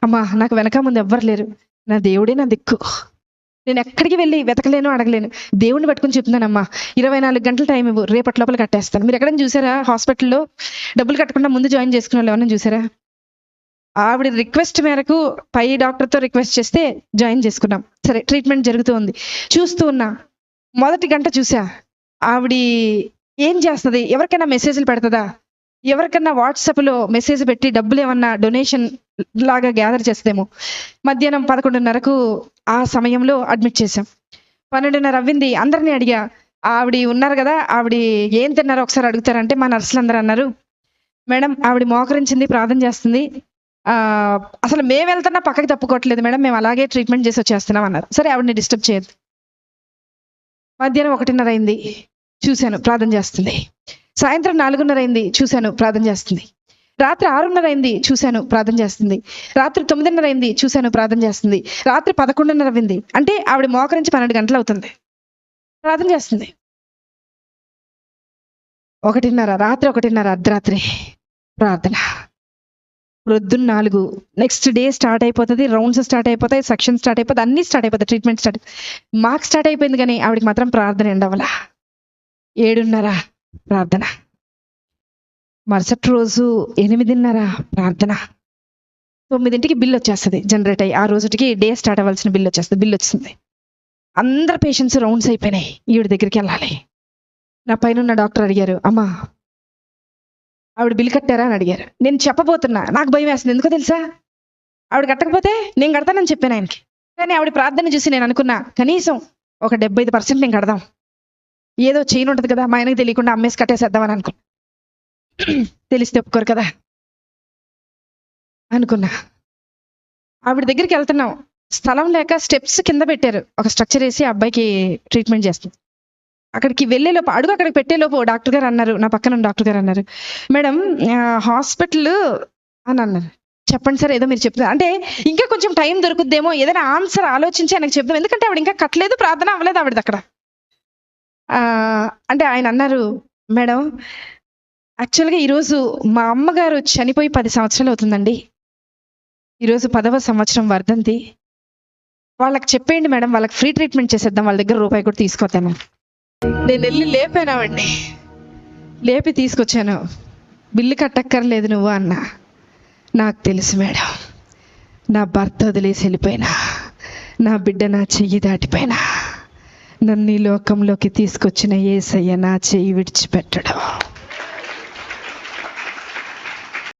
అమ్మా నాకు వెనక ముందు ఎవ్వరు లేరు, నా దేవుడే నా దిక్కు, నేను ఎక్కడికి వెళ్ళి వెతకలేను, అడగలేను, దేవుడిని పట్టుకుని చెప్తున్నానమ్మా, 24 గంటల టైం ఇవ్వు, రేపటి లోపల కట్టేస్తాను. మీరు ఎక్కడైనా చూసారా హాస్పిటల్లో డబ్బులు కట్టకుండా ముందు జాయిన్ చేసుకున్న వాళ్ళు ఎవరైనా చూసారా? ఆవిడ రిక్వెస్ట్ మేరకు పై డాక్టర్తో రిక్వెస్ట్ చేస్తే జాయిన్ చేసుకున్నాం. సరే ట్రీట్మెంట్ జరుగుతూ ఉంది, చూస్తూ ఉన్నా. మొదటి గంట చూసా, ఆవిడ ఏం చేస్తుంది, ఎవరికైనా మెసేజ్లు పెడుతుందా, ఎవరికన్నా వాట్సాప్లో మెసేజ్ పెట్టి డబ్బులు ఏమన్నా డొనేషన్ లాగా గ్యాదర్ చేస్తేమో. మధ్యాహ్నం 11:30కు ఆ సమయంలో అడ్మిట్ చేశాం. 12:30 అవ్వింది. అందరినీ అడిగా, ఆవిడ ఉన్నారు కదా, ఆవిడ ఏం తిన్నారో ఒకసారి అడుగుతారంటే మా నర్సులు అందరూ అన్నారు, మేడం ఆవిడ మోకరించింది, ప్రార్థన చేస్తుంది, అసలు మేము వెళ్తున్నా పక్కకి తప్పుకోవట్లేదు మేడం, మేము అలాగే ట్రీట్మెంట్ చేసి వచ్చేస్తున్నాం అన్నారు. సరే ఆవిడని డిస్టర్బ్ చేయొద్దు. మధ్యాహ్నం 1:30 అయింది, చూశాను ప్రార్థన చేస్తుంది. సాయంత్రం 4:30 అయింది, చూశాను ప్రార్థన చేస్తుంది. రాత్రి 6:30 అయింది, చూశాను ప్రార్థన చేస్తుంది. రాత్రి 9:30 అయింది, చూశాను ప్రార్థన చేస్తుంది. రాత్రి 11:30 అయింది, అంటే ఆవిడ మోకరించి 12 గంటలు అవుతుంది, ప్రార్థన చేస్తుంది. 1:30 రాత్రి, 1:30 అర్ధరాత్రి ప్రార్థన. ప్రొద్దున్న 4 నెక్స్ట్ డే స్టార్ట్ అయిపోతుంది, రౌండ్స్ స్టార్ట్ అయిపోతాయి, సెక్షన్ స్టార్ట్ అయిపోతుంది, అన్నీ స్టార్ట్ అయిపోతాయి, ట్రీట్మెంట్ స్టార్ట్. మాకు స్టార్ట్ అయిపోయింది కానీ ఆవిడకి మాత్రం ప్రార్థన ఎండవల. 7:30 ప్రార్థన. మరుసటి రోజు 8:30 ప్రార్థన. 9ంటికి బిల్ వచ్చేస్తుంది జనరేట్ అయ్యి, ఆ రోజుకి డే స్టార్ట్ అవ్వాల్సిన బిల్ వచ్చేస్తుంది. బిల్ వచ్చింది, అందరు పేషెంట్స్ రౌండ్స్ అయిపోయినాయి, ఈవిడ దగ్గరికి వెళ్ళాలి. నా పైన ఉన్న డాక్టర్ అడిగారు, అమ్మా ఆవిడ బిల్ కట్టారా అని అడిగారు. నేను చెప్పబోతున్నా, నాకు భయం వేస్తుంది, ఎందుకో తెలుసా, ఆవిడ కట్టకపోతే నేను కడతానని చెప్పాను ఆయనకి. కానీ ఆవిడ ప్రార్థన చూసి నేను అనుకున్నా, కనీసం ఒక 75% నేను కడదాం, ఏదో చైన్ ఉంటుంది కదా, మా ఆయనకి తెలియకుండా అమ్మేసి కట్టేసేద్దామని అనుకున్నా. తెలిస్తే ఒప్పుకోరు కదా అనుకున్నా. ఆవిడ దగ్గరికి వెళ్తున్నాం, స్థలం లేక స్టెప్స్ కింద పెట్టారు, ఒక స్ట్రక్చర్ వేసి అబ్బాయికి ట్రీట్మెంట్ చేస్తుంది. అక్కడికి వెళ్ళేలోపు, అడుగు అక్కడికి పెట్టేలోపు డాక్టర్ గారు అన్నారు, నా పక్కన డాక్టర్ గారు అన్నారు, మేడం హాస్పిటల్ అని అన్నారు. చెప్పండి సార్, ఏదో మీరు చెప్తున్నారు అంటే ఇంకా కొంచెం టైం దొరుకుద్దేమో, ఏదైనా ఆన్సర్ ఆలోచించి ఆయనకు చెప్దాం, ఎందుకంటే ఆవిడ ఇంకా కట్టలేదు, ప్రార్థన అవ్వలేదు ఆవిడది అక్కడ. అంటే ఆయన అన్నారు, మేడం యాక్చువల్గా ఈరోజు మా అమ్మగారు చనిపోయి 10 సంవత్సరాలు అవుతుందండి, ఈరోజు 10వ సంవత్సరం వర్ధంతి, వాళ్ళకి చెప్పేయండి మేడం, వాళ్ళకి ఫ్రీ ట్రీట్మెంట్ చేసేద్దాం, వాళ్ళ దగ్గర రూపాయి కూడా తీసుకోతాను. నేను వెళ్ళి లేపానావండి, లేపి తీసుకొచ్చాను. బిల్లు కట్టక్కర్లేదు నువ్వు అన్నా. నాకు తెలుసు మేడం, నా భర్త వదిలేసి వెళ్ళిపోయినా, నా బిడ్డ నా చెయ్యి దాటిపోయినా, నన్ను ఈ లోకంలోకి తీసుకొచ్చిన యేసయ్య నా చెయ్యి విడిచిపెట్టడం.